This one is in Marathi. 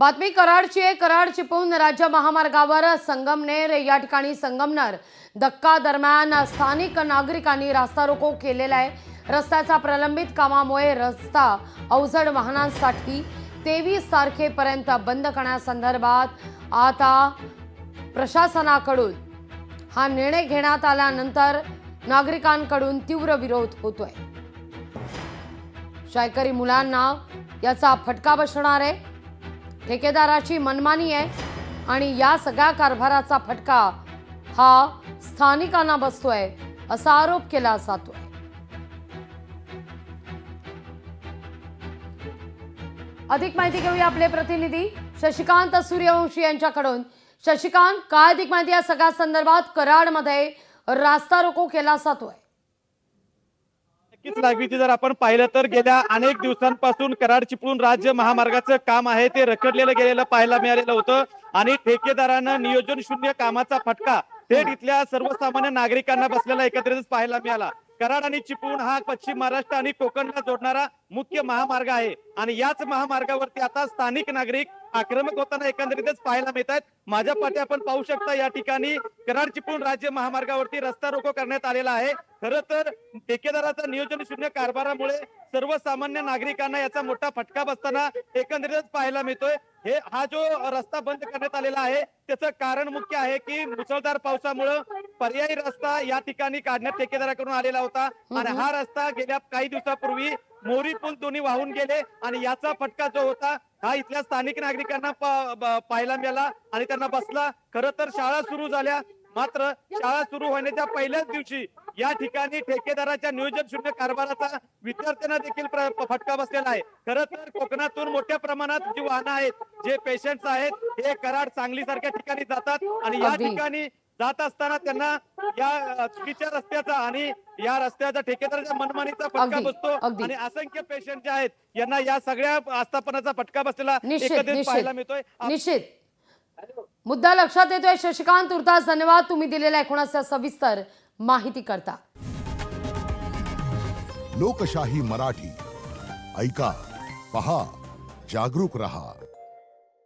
बातमी कराडची आहे। कराड चिपळूण राज्य महामार्गावर संगमनेर या ठिकाणी संगमनेर धक्का दरम्यान स्थानिक नागरिकांनी रास्ता रोको केलेला आहे। रस्त्याच्या प्रलंबित कामामुळे रस्ता अवजड वाहनांसाठी 23 तारखेपर्यंत बंद करण्यासंदर्भात आता प्रशासनाकडून हा निर्णय घेण्यात आल्यानंतर नागरिकांकडून तीव्र विरोध होतोय। शाळकरी मुलांना याचा फटका बसणार आहे। ठेकेदाराची मनमानी आहे आणि या सगळ्या कारभाराचा फटका हा स्थानिकांना बसतोय असा आरोप केला जातोय। अधिक माहिती घेऊया आपले प्रतिनिधी शशिकांत सूर्यवंशी यांच्याकडून। शशिकांत, काय अधिक माहिती या सगळ्या संदर्भात? कराडमध्ये रास्ता रोको केला जातोय। नक्कीच लागवीची जर आपण पाहिलं तर गेल्या अनेक दिवसांपासून कराड चिपळूण राज्य महामार्गाचं काम आहे ते रखडलेलं गेलेलं पाहायला मिळालेलं होतं आणि ठेकेदारानं नियोजन शून्य कामाचा फटका थेट इथल्या सर्वसामान्य नागरिकांना बसलेला एकत्रितच पाहायला मिळाला। कराड आणि चिपळूण हा पश्चिम महाराष्ट्र आणि कोकणला जोडणारा मुख्य महामार्ग आहे आणि याच महामार्गावरती आता स्थानिक नागरिक आक्रमक होताना एकंदरीतच पाहायला मिळत आहेत। माझ्या पाठी आपण पाहू शकता या ठिकाणी कराड चिपळूण राज्य महामार्गावरती रस्ता रोको करण्यात आलेला आहे। खरं तर ठेकेदाराचा नियोजन शून्य कारभारामुळे सर्वसामान्य नागरिकांना याचा मोठा फटका बसताना एकंदरीतच पाहायला मिळतोय। हा जो रस्ता बंद करण्यात आलेला आहे त्याचं कारण मुख्य आहे की मुसळधार पावसामुळे पर्यायी रस्ता या ठिकाणी काढण्यात ठेकेदाराकडून आलेला होता आणि हा रस्ता गेल्या काही दिवसापूर्वी मोरी पूल दोन्ही वाहून गेले आणि याचा फटका जो होता हा इथल्या स्थानिक नागरिकांना पाहायला मिळाला आणि त्यांना बसला। खरं तर शाळा सुरू झाल्या, मात्र शाळा सुरू होण्याच्या पहिल्याच दिवशी या ठिकाणी ठेकेदाराच्या नियोजन शून्य कारभाराचा विद्यार्थ्यांना देखील फटका बसलेला आहे। खरं तर कोकणातून मोठ्या प्रमाणात जी वाहनं आहेत, जे पेशंट्स आहेत, हे कराड सांगली सारख्या ठिकाणी जातात आणि या ठिकाणी जात असताना त्यांना या चुकीच्या रस्त्याचा आणि या रस्त्याचा ठेकेदाराच्या मनमानीचा फटका बसतो आणि असंख्य पेशंट जे आहेत यांना या सगळ्या आस्थापनाचा फटका बसलेला एकत्रित पाहायला मिळतोय। निश्चित मुद्दा लक्षात येतोय। शशिकांत, तुर्तास धन्यवाद तुम्ही दिलेल्या एकूणच सविस्तर माहिती करता। लोकशाही मराठी ऐका, पहा, जागरूक रहा।